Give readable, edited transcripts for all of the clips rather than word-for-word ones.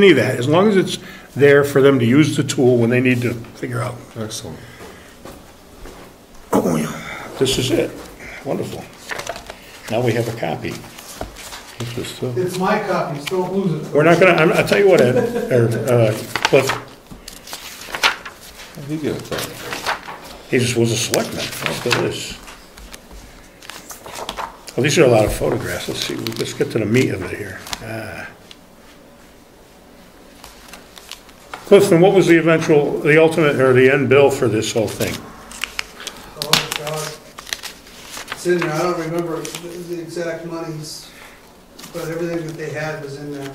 any of that, as long as it's there for them to use the tool when they need to figure out. Excellent. Oh, yeah. This is it. Wonderful. Now we have a copy. It's my copy, so don't lose it. We're not gonna, I'll tell you what, Ed, or, Cliff, How did he get it done? he just was a selectman. Look at this. Well, these are a lot of photographs. Let's see, let's get to the meat of it here. Clifton, what was the ultimate, or the end bill for this whole thing? Oh, God. It's in there, I don't remember the exact monies, but everything that they had was in there.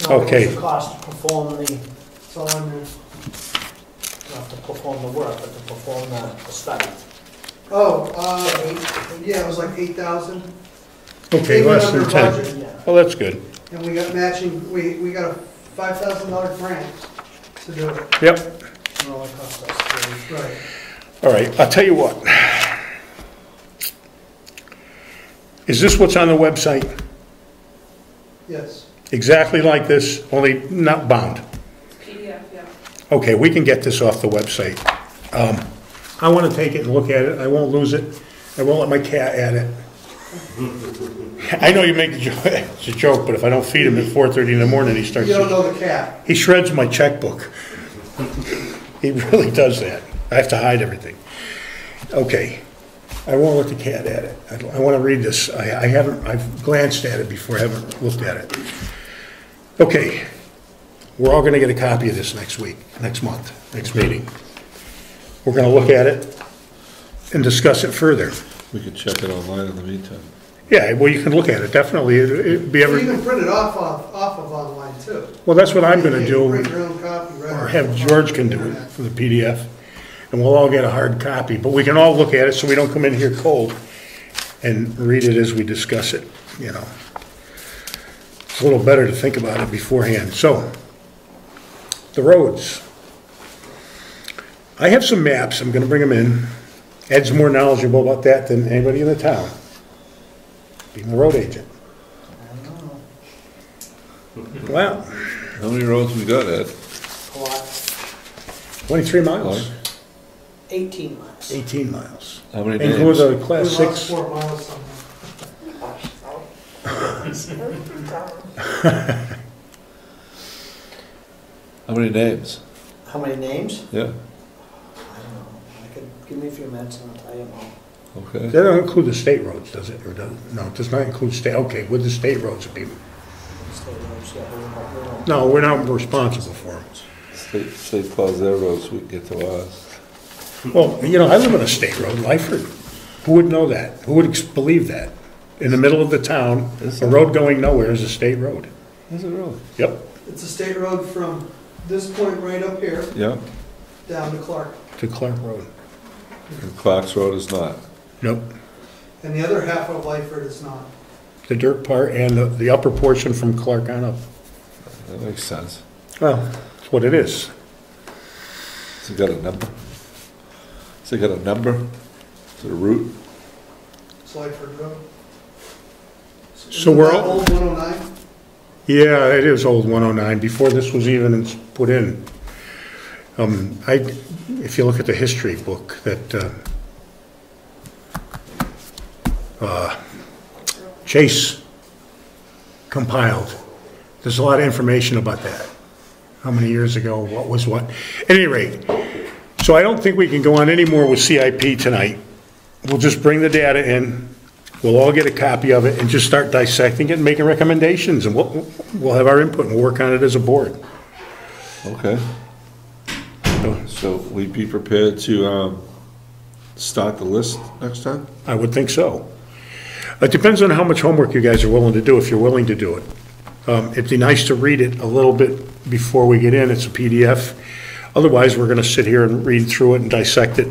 Okay. The cost to perform the, It's all in there. not to perform the work, but to perform the study. Oh, yeah, it was like 8,000. Okay, less than 10. Yeah. Well, that's good. And we got matching, we got a $5,000 grant to do it. Yep. It only cost us $3. Right. All right, I'll tell you what. Is this what's on the website? Yes. Exactly like this, only not bound? PDF, yeah. Okay, we can get this off the website. I want to take it and look at it. I won't lose it. I won't let my cat at it. I know you make the joke, it's a joke, but if I don't feed him at 4:30 in the morning, he starts. You don't know the cat. He shreds my checkbook. He really does that. I have to hide everything. Okay, I won't let the cat at it. I want to read this. I've glanced at it before, I haven't looked at it. Okay, we're all going to get a copy of this next month, next meeting. We're going to look at it and discuss it further. We could check it online in the meantime. Yeah, well, you can look at it, definitely. It'd be You every, can print it off of online too. well, that's what I'm going to You do. print your own copy, right? Or have George can do it for the PDF, and we'll all get a hard copy, but we can all look at it so we don't come in here cold and read it as we discuss it, you know. It's a little better to think about it beforehand. So, the roads. I have some maps, I'm gonna bring them in. Ed's more knowledgeable about that than anybody in the town, being the road agent. Well, How many roads we got, Ed? A lot, 23 miles, 18 miles. 18 miles. How many Includes names? a class We lost 6. 4 miles somewhere. How many names? How many names? Yeah, I don't know. Give me a few minutes and I'll tell you them all. okay. That don't include the state roads, does it? Or does, no, it does not include state, okay, with the state roads would be, State roads, yeah, we don't. no, we're not responsible for them. State plows their roads, we can get to ours. Well, you know, I live on a state road, Lyford. Who would know that? Who would believe that? In the middle of the town, a road going nowhere is a state road. Is it really? Yep, It's a state road from this point right up here Yeah, down to Clark. to Clark Road. and Clark's Road is not. Nope, And the other half of Lyford is not. the dirt part and the upper portion from Clark on up. That makes sense. Well, that's what it is. Has it got a number? Has it got a number to the route? It's Lyford Road. So Isn't we're that all- old 109? Yeah, it is old 109, before this was even put in. If you look at the history book that Chase compiled, there's a lot of information about that. How many years ago, what was what. At any rate, so I don't think we can go on any more with CIP tonight. We'll just bring the data in, we'll all get a copy of it and just start dissecting it and making recommendations, and we'll have our input and we'll work on it as a board. Okay. So we'd be prepared to start the list next time? I would think so. It depends on how much homework you guys are willing to do, if you're willing to do it. It'd be nice to read it a little bit before we get in, it's a PDF. Otherwise, we're gonna sit here and read through it and dissect it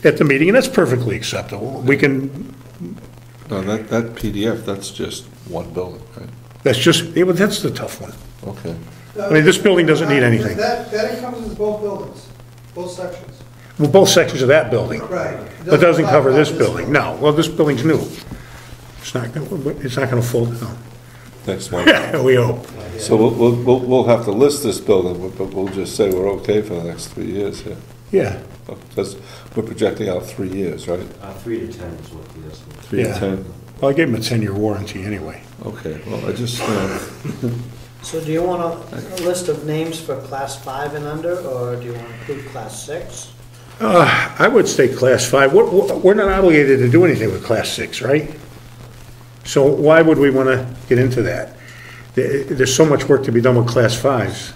at the meeting, and that's perfectly acceptable. We can, No, that PDF, that's just one building, right? that's just, yeah, but that's the tough one. Okay. I mean, this building doesn't need anything. That encompasses both buildings, both sections. Well, both sections of that building. Right. But doesn't cover this talk about building, no. Well, this building's new. It's not gonna fold down. next month. Yeah, we hope. So we'll have to list this building, but we'll just say we're okay for the next 3 years, yeah. Yeah, Because we're projecting out 3 years, right? 3 to 10 is what the estimate. 3 Yeah. to 10. well, I gave them a 10-year warranty anyway. Okay, well, I just, So do you want a list of names for class 5 and under, or do you want to include class 6? I would say class 5. We're not obligated to do anything with class 6, right? So why would we want to get into that? There's so much work to be done with class 5s.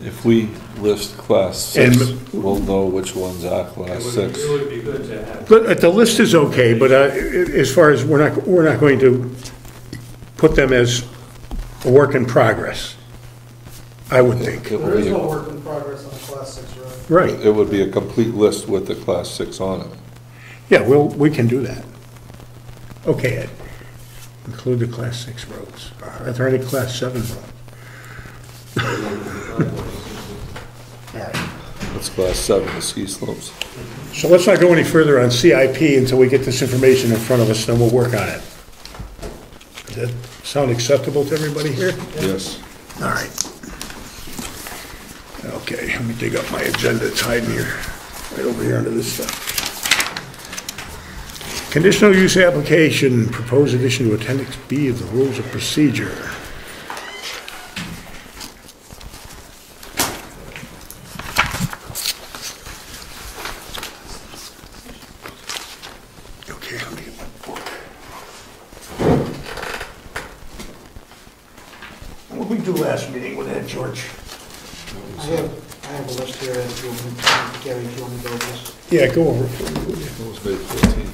if we list class 6, we'll know which ones are class 6. It would be good to have. But the list is okay, but as far as, we're not going to put them as a work in progress, I would think. It There would is be no a- work in progress on the class 6 road. Right, It would be a complete list with the class 6 on it. yeah, we can do that. Okay, Ed, include the class 6 roads. Are there any class 7 roads? All right. That's class 7, the ski slopes. So let's not go any further on CIP until we get this information in front of us, then we'll work on it. Does that sound acceptable to everybody here? Yes. All right. Okay, let me dig up my agenda, it's hiding here, right over here under this stuff. Conditional use application, proposed addition to appendix B of the rules of procedure. Okay, let me get my book. What did we do last meeting with that, George? I have a list here, and if you want, Gary, if you want to go over this. Yeah, go over it for me, would you? It was May 14th.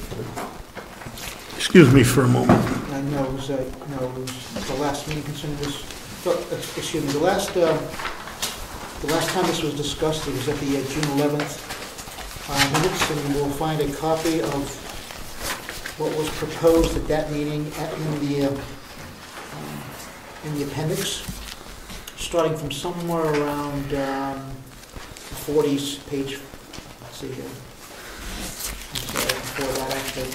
Excuse me for a moment. I know it was, the last meeting concerning this, excuse me, the last time this was discussed, it was at the June 11th minutes, and you will find a copy of what was proposed at that meeting in the appendix, starting from somewhere around the 40s, page, let's see here. I'm sorry, before that actually,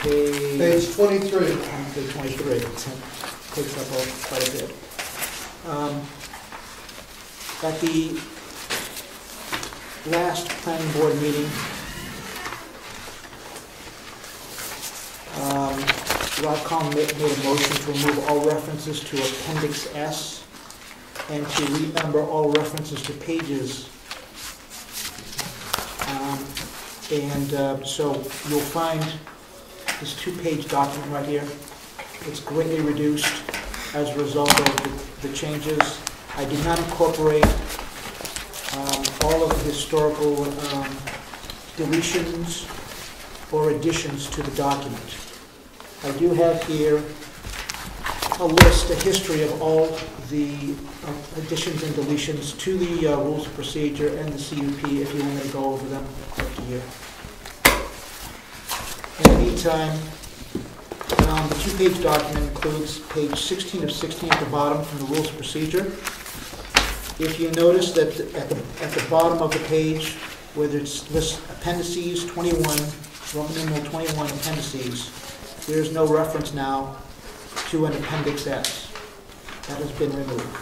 Page 23. Page 23, it takes up quite a bit. At the last planning board meeting, Rob Comeau made a motion to remove all references to Appendix S and to renumber all references to pages. So you'll find this 2-page document right here. It's greatly reduced as a result of the changes. I did not incorporate all of the historical deletions or additions to the document. I do have here a list, a history of all the additions and deletions to the rules of procedure and the CUP, if you want me to go over them, up to you. In the meantime, the 2-page document includes page 16 of 16 at the bottom from the rules of procedure. If you notice that at the bottom of the page, where it lists appendices 21, Roman numeral 21 appendices, there's no reference now to an Appendix S. That has been removed.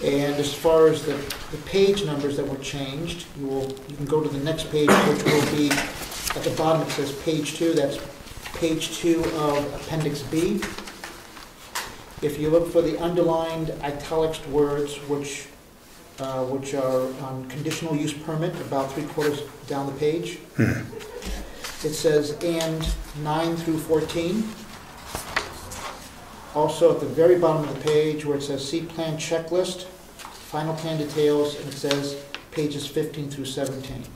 And as far as the page numbers that were changed, you can go to the next page, which will be at the bottom. It says page 2. That's page 2 of Appendix B. If you look for the underlined italics words, which are on conditional use permit, about 3/4 down the page, it says and 9 through 14. Also at the very bottom of the page where it says see plan checklist, final plan details, and it says pages 15 through 17.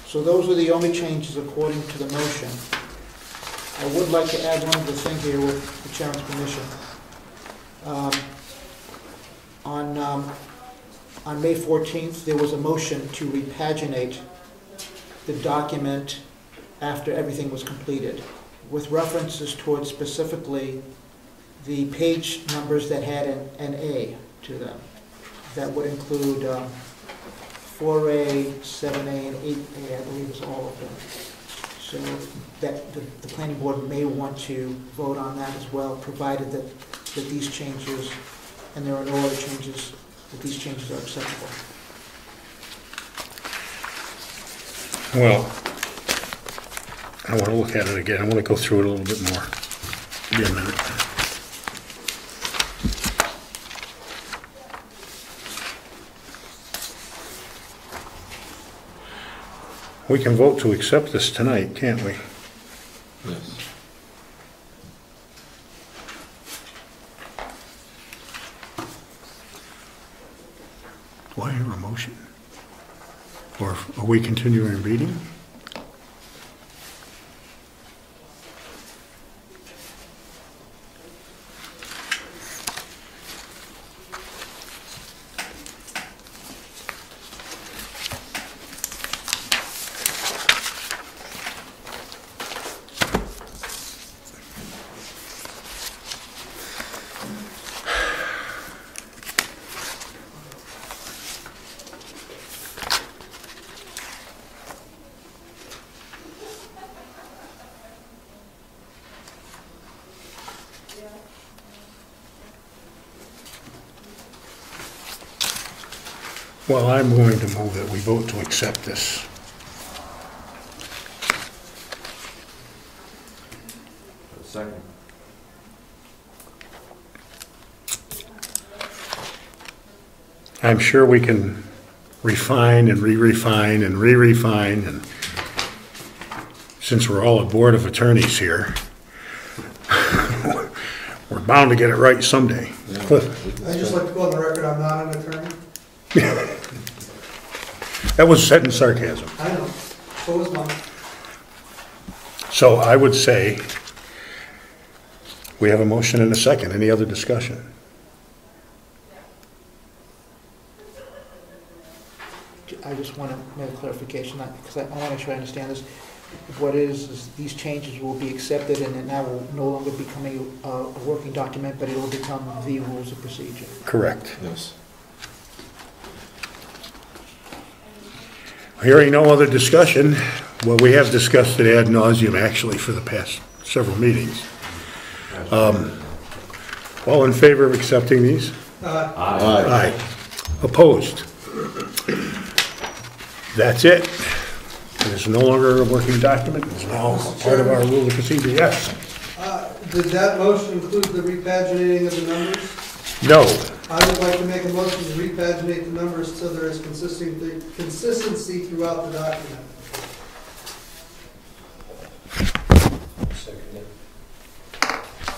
So those are the only changes according to the motion. I would like to add one other thing here with the chairman's permission. On May 14th, there was a motion to repaginate the document after everything was completed, with references towards specifically the page numbers that had an A to them. That would include 4A, 7A, and 8A, I believe is all of them. So that the planning board may want to vote on that as well, provided that these changes, and there are no other changes, that these changes are acceptable. Well, I want to look at it again. I want to go through it a little bit more. Give me a minute. We can vote to accept this tonight, can't we? Yes. Do I hear a motion? Or are we continuing reading? Well, I'm going to move that we vote to accept this. Second. I'm sure we can refine and re-refine and re-refine, and since we're all a board of attorneys here, we're bound to get it right someday. Cliff? I'd just like to go on the record, I'm not an attorney. That was said in sarcasm. I know, so was mine. So I would say we have a motion and a second. Any other discussion? I just want to make a clarification, because I want to make sure I understand this. What is these changes will be accepted, and it now will no longer become a working document, but it will become the rules of procedure. Correct. Yes. Hearing no other discussion, well, we have discussed it ad nauseum actually for the past several meetings. All in favor of accepting these? Aye. Aye. Opposed? That's it. It is no longer a working document. It's now a part of our rule of procedure. Yes? Did that motion include the repaginating of the numbers? No. I would like to make a motion to repaginate the numbers so there is consistency throughout the document.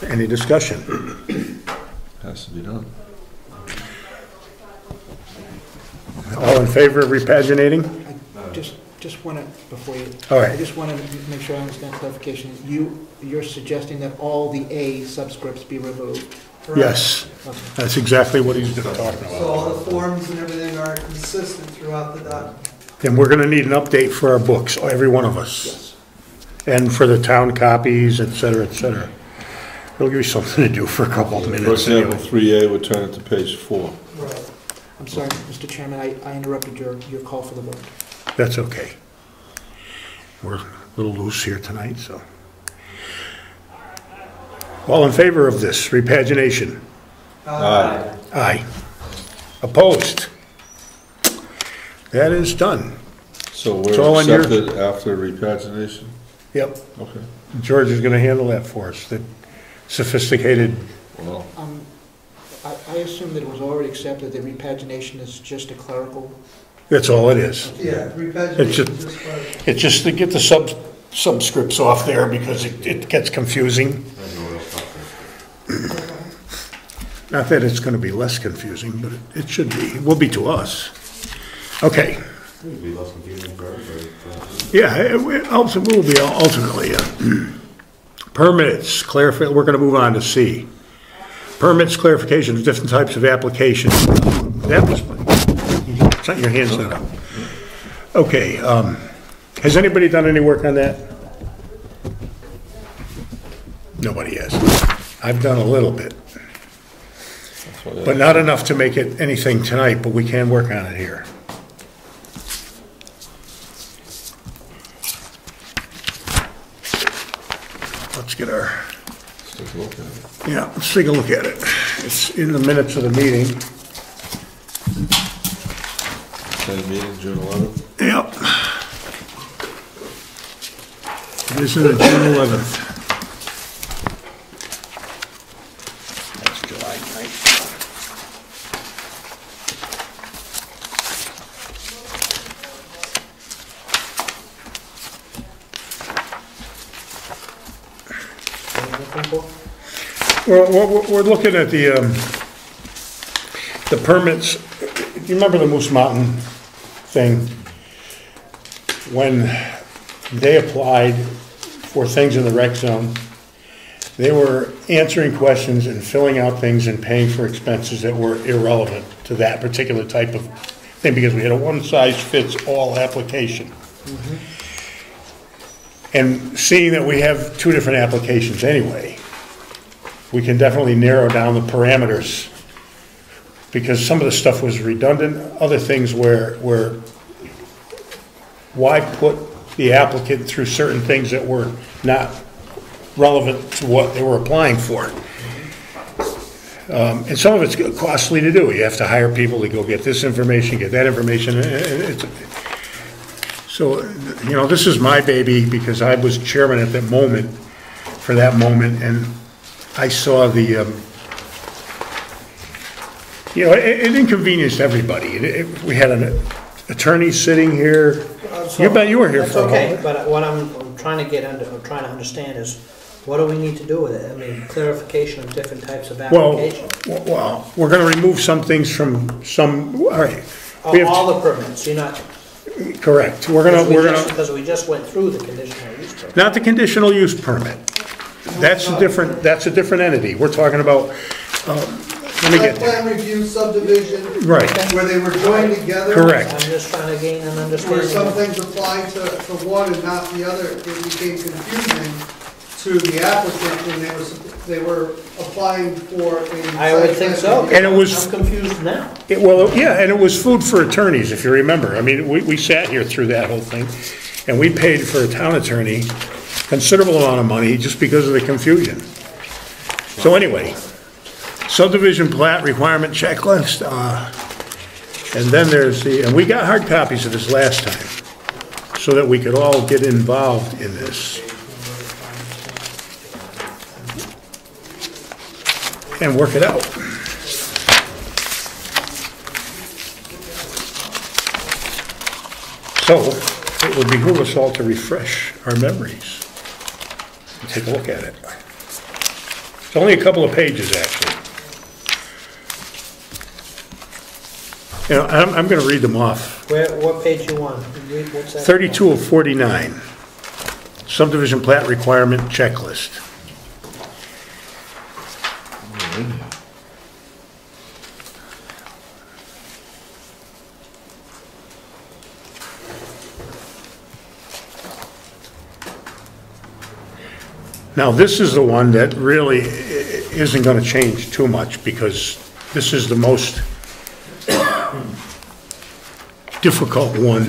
Any discussion? Has to be done. All in favor of repaginating? I just want to, before you, All right. I just want to make sure I understand clarification. You're suggesting that all the A subscripts be removed? Correct? Yes. Okay. That's exactly what he's talking So about. all the forms and everything are consistent throughout the document. And we're going to need an update for our books, every one of us. Yes. And for the town copies, et cetera, et cetera. It'll give you something to do for a couple of For minutes example, anyway. 3A would turn it to page 4. Right. I'm sorry, Mr. Chairman, I interrupted your call for the vote. That's okay. We're a little loose here tonight, so. All in favor of this repagination? Aye. Aye. Opposed? That is done. So It's all we're on your- accepted after repagination? Yep. Okay. George is going to handle that for us, the sophisticated. Well, I assume that it was already accepted that repagination is just a clerical. That's all it is. Yeah, It's repagination just- is just part It's just to get the subscripts off there because it gets confusing. There's no real stuff Not that it's going to be less confusing, but it should be. It will be to us. Okay. there. It would be less confusing for everybody. Yeah, it also will be ultimately. Permits, we're going to move on to C. Permits, clarification of different types of applications. That was, it's not your hands not up. Okay, has anybody done any work on that? Nobody has. I've done a little bit, that's what but not enough to make it anything tonight, but we can work on it here. get our, Let's take a look at it. yeah, let's take a look at it. It's in the minutes of the meeting. Same meeting, June 11th. Yep. It is in the June 11th. That's July 9th. Well, we're looking at the permits. You remember the Moose Mountain thing? When they applied for things in the rec zone, they were answering questions and filling out things and paying for expenses that were irrelevant to that particular type of thing, because we had a one-size-fits-all application. And seeing that we have two different applications anyway, we can definitely narrow down the parameters, because some of the stuff was redundant, other things where why put the applicant through certain things that were not relevant to what they were applying for. And some of it's costly to do. You have to hire people to go get this information, get that information. So, you know, this is my baby, because I was chairman at that moment, for that moment, and I saw the, you know, it inconvenienced everybody. We had an attorney sitting here. You bet you were here That's for a okay, moment. but what I'm trying to understand is, what do we need to do with it? I mean, clarification of different types of applications. Well, we're gonna remove some things from some, all right. We have All the permits, you're not, Correct. We're gonna, because we just went through the conditional use permit. not the conditional use permit. That's a different entity. We're talking about, let me Site get there. plan review subdivision. Right. Where they were joined together. Correct. I'm just trying to gain an Where understanding. some things applied to one and not the other, it became confusing to the applicant when they were applying for a. I would think so. And it was- I'm confused now. Well, yeah, and it was food for attorneys, if you remember. I mean, we sat here through that whole thing, and we paid for a town attorney considerable amount of money just because of the confusion. So anyway, subdivision plat requirement checklist, and then there's and we got hard copies of this last time, so that we could all get involved in this. And work it out. So, it would behoove us all to refresh our memories and take a look at it. It's only a couple of pages, actually. You know, I'm going to read them off. What page you want? What's that? 32 of 49, subdivision plat requirement checklist. Now, this is the one that really isn't going to change too much, because this is the most difficult one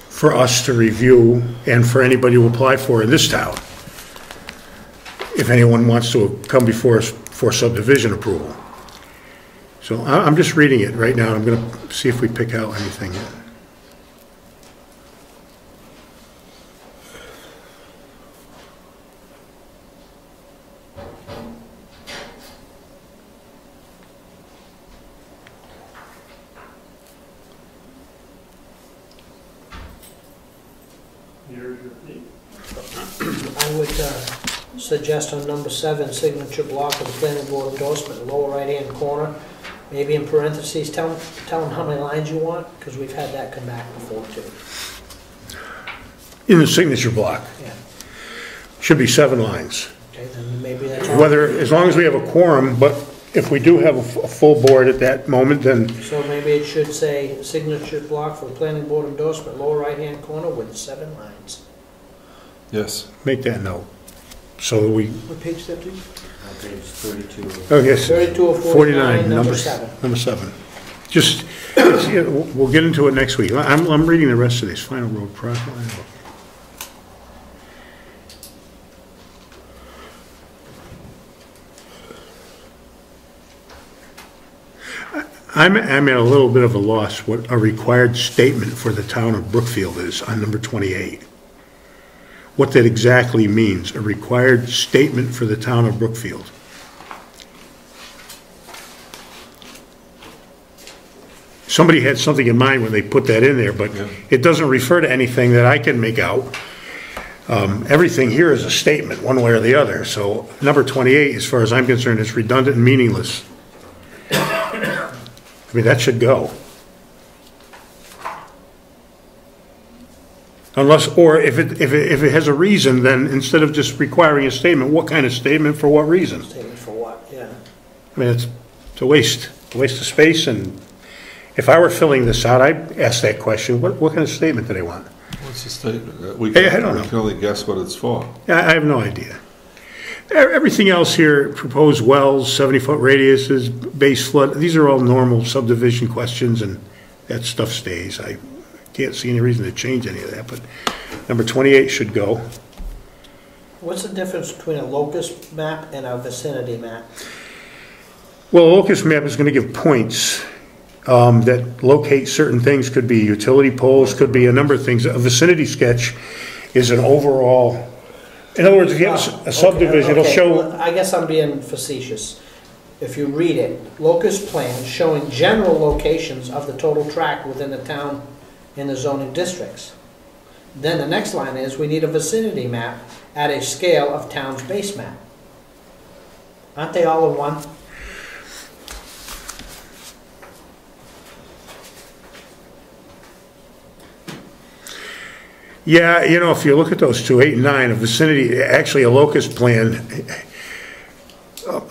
for us to review and for anybody to apply for in this town, if anyone wants to come before us for subdivision approval. So I'm just reading it right now. I'm going to see if we pick out anything. I would suggest on number 7, signature block of the planning board endorsement, lower right-hand corner, maybe in parentheses, tell them how many lines you want, because we've had that come back before too. In the signature block, Yeah, should be 7 lines. okay, then maybe that's all. Whether, as long as we have a quorum, but if we do have a full board at that moment, then So maybe it should say signature block for the planning board endorsement, lower right-hand corner with 7 lines. Yes. make that note. So we, What page that, please? Page 32. oh yes, 32 of 49, number 7. Number 7. Just, we'll get into it next week. I'm reading the rest of these final road project. I'm at a little bit of a loss what a required statement for the town of Brookfield is on number 28. What that exactly means, a required statement for the town of Brookfield. Somebody had something in mind when they put that in there, but it doesn't refer to anything that I can make out. Everything here is a statement, one way or the other. So number 28, as far as I'm concerned, is redundant and meaningless. I mean, that should go. Unless, or if it has a reason, then instead of just requiring a statement, what kind of statement for what reason? Statement for what, yeah. I mean, it's a waste of space, and if I were filling this out, I'd ask that question, what kind of statement do they want? What's the statement? I don't know. We can only guess what it's for. I have no idea. Everything else here, proposed wells, 70-foot radiuses, base flood, these are all normal subdivision questions, and that stuff stays. I can't see any reason to change any of that, but number 28 should go. What's the difference between a locus map and a vicinity map? Well, a locus map is going to give points that locate certain things. Could be utility poles, could be a number of things. A vicinity sketch is an overall, in other words, if you have a subdivision, it'll show. Well, I guess I'm being facetious. If you read it, locus plan showing general locations of the total tract within the town in the zoning districts. Then the next line is, we need a vicinity map at a scale of town's base map. Aren't they all in one? Yeah, you know, if you look at those two, 8 and 9, a vicinity, actually a locus plan,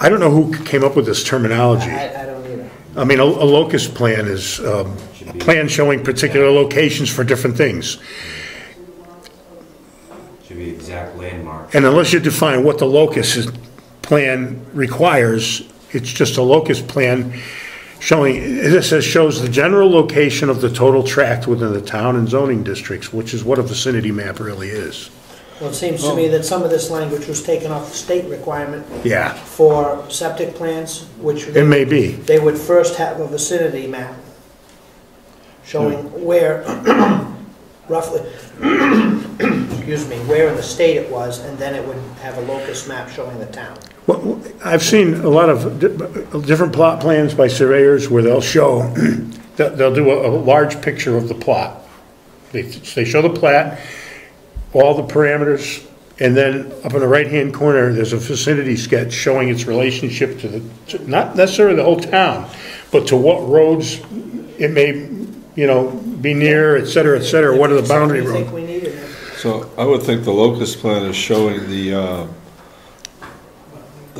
I don't know who came up with this terminology. I don't either. I mean, a locus plan is a plan showing particular locations for different things. Should be exact landmarks. And unless you define what the locus plan requires, it's just a locus plan showing, this says shows the general location of the total tract within the town and zoning districts, which is what a vicinity map really is. Well, it seems to me that some of this language was taken off the state requirement Yeah, for septic plans, which it may be. they would first have a vicinity map showing where, roughly, excuse me, where in the state it was, and then it would have a locus map showing the town. Well, I've seen a lot of different plot plans by surveyors where they'll show, they'll do a large picture of the plot. They show the plat, all the parameters, and then up in the right-hand corner, there's a vicinity sketch showing its relationship to not necessarily the whole town, but to what roads it may, you know, be near, et cetera, what are the boundary What do you roads? think we needed? So I would think the locus plan is showing the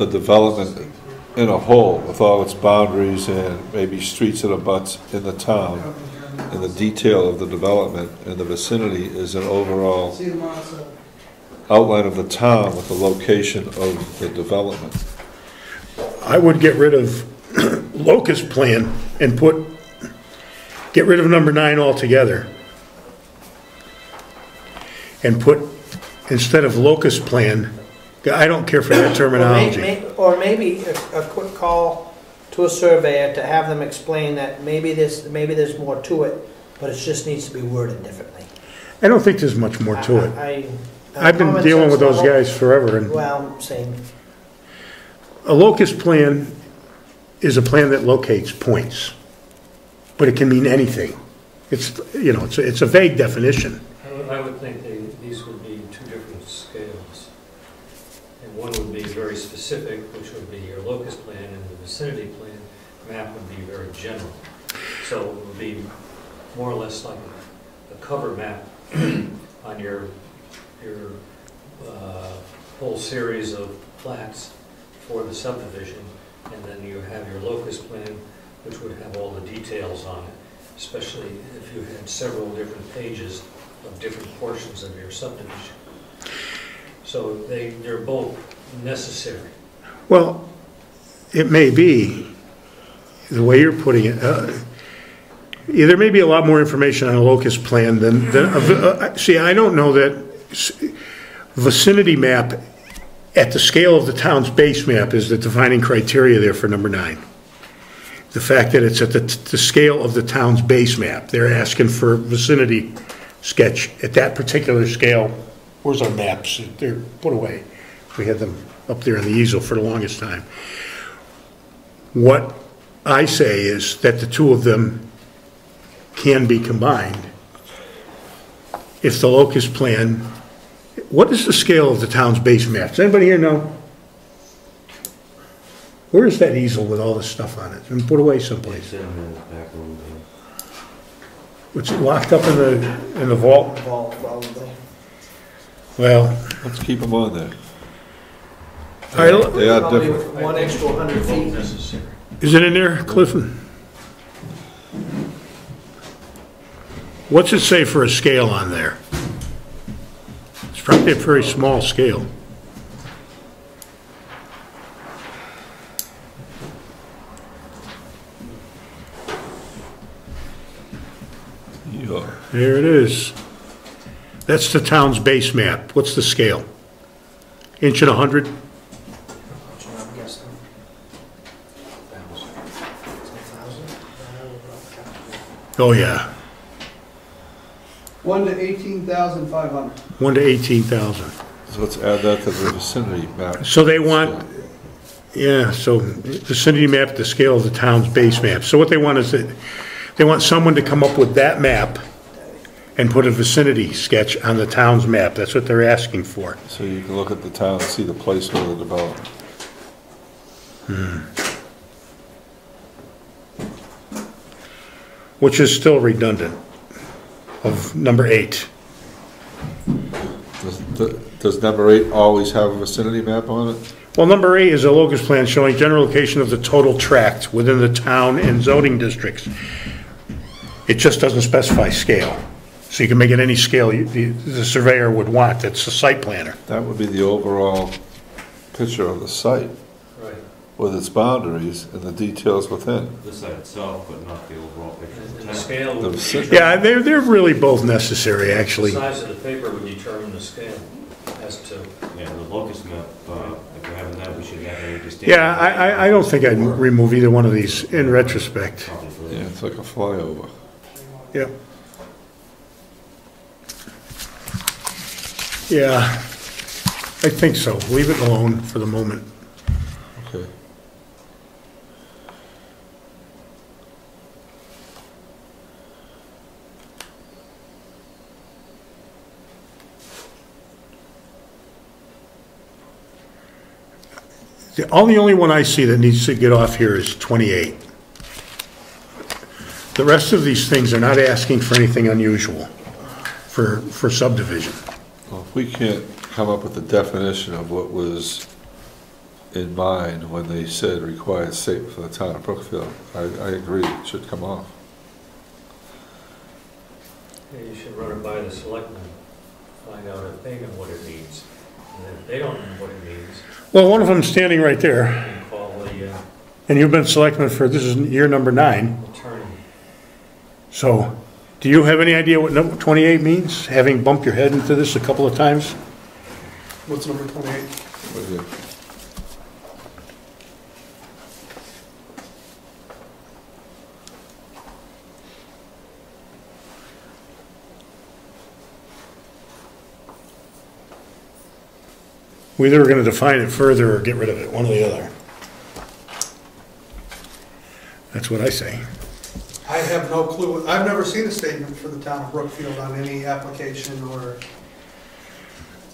development in a whole with all its boundaries and maybe streets and abuts in the town, and the detail of the development, and the vicinity is an overall See them on, so. outline of the town with the location of the development. I would get rid of locus plan and get rid of number 9 altogether. And put, instead of locus plan, I don't care for that terminology. Or maybe a quick call to a surveyor to have them explain that maybe there's more to it, but it just needs to be worded differently. I don't think there's much more to it. I've been common dealing sense with those level- guys forever, and Well, same. a locus plan is a plan that locates points, but it can mean anything. It's, you know, it's a vague definition. I would think these would be two different scales. And one would be very specific, which would be your locus plan, and the vicinity plan map would be very general. So it would be more or less like a cover map on your whole series of plats for the subdivision, and then you have your locus plan, which would have all the details on it, especially if you had several different pages of different portions of your subdivision. So they're both necessary. Well, it may be, the way you're putting it, yeah, there may be a lot more information on a locus plan than see, I don't know that vicinity map at the scale of the town's base map is the defining criteria there for number 9. the fact that it's at the scale of the town's base map. They're asking for vicinity sketch at that particular scale. Where's our maps? They're put away. We had them up there in the easel for the longest time. What I say is that the two of them can be combined. If the locust plan, what is the scale of the town's base map? Does anybody here know? Where is that easel with all this stuff on it? It's been put away someplace. It's in the back room there. It's locked up in the vault? Vault, probably. Well, Let's keep them on there. all right, They are Probably different. one extra 100 feet. Necessary. is it in there, Clifton? What's it say for a scale on there? It's probably a very small scale. Yeah. There it is. That's the town's base map. What's the scale? Inch and 100? That's what I'm guessing. 1,000? Oh, yeah. 1 to 18,500. 1 to 18,000. So let's add that to the vicinity map. So they want, yeah, so vicinity map at the scale of the town's base map. So what they want is that they want someone to come up with that map and put a vicinity sketch on the town's map. That's what they're asking for. So you can look at the town and see the place where they're developed. Which is still redundant of number 8. Does number 8 always have a vicinity map on it? Well, number 8 is a locus plan showing general location of the total tract within the town and zoning districts. It just doesn't specify scale. So you can make it any scale the surveyor would want. That's the site planner. That would be the overall picture of the site Right. with its boundaries and the details within. The site itself, but not the overall picture. And the scale The would vicinity. Yeah, they're really both necessary, the actually. size of the paper would determine the scale as to, Yeah, the locust map, if we're having that, we should have any distinct. Yeah, I don't think I'd remove either one of these in retrospect. Probably for the- Yeah, it's like a flyover. Yeah. Yeah, I think so. Leave it alone for the moment. Okay. The only one I see that needs to get off here is 28. The rest of these things are not asking for anything unusual for subdivision. Well, if we can't come up with a definition of what was in mind when they said required statement for the town of Brookfield, I agree, it should come off. yeah, you should run it by the selectmen, find out if they know what it means. And if they don't know what it means, Well, one of them's standing right there, you can call the and you've been selectman for, this is year number 9. attorney. So, do you have any idea what number 28 means, having bumped your head into this a couple of times? What's number 28? What is it? We either are going to define it further or get rid of it, one or the other. That's what I say. I have no clue. I've never seen a statement for the town of Brookfield on any application or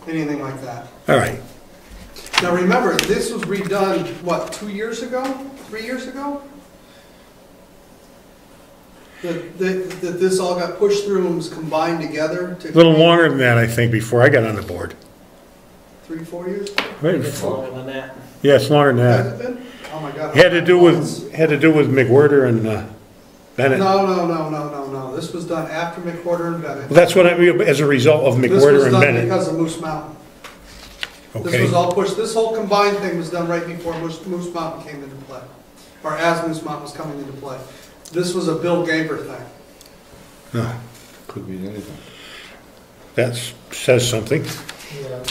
anything like that. All right. Now, remember, this was redone, what, 2 years ago? 3 years ago? That this all got pushed through and was combined together to... A little longer than that, I think, before I got on the board. 3, 4 years? Maybe It's longer than that. Yeah, it's longer than Has that. it been? Oh, my God. Had to do with McWhirter and Bennett. No. This was done after McWhirter and Bennett. Well, that's what I mean, as a result of This McWhirter was and done Bennett. because of Moose Mountain. This Okay. was all pushed, this whole combined thing was done right before Moose Mountain came into play. Or as Moose Mountain was coming into play. This was a Bill Gaber thing. No, Could be anything. that says something. Yeah.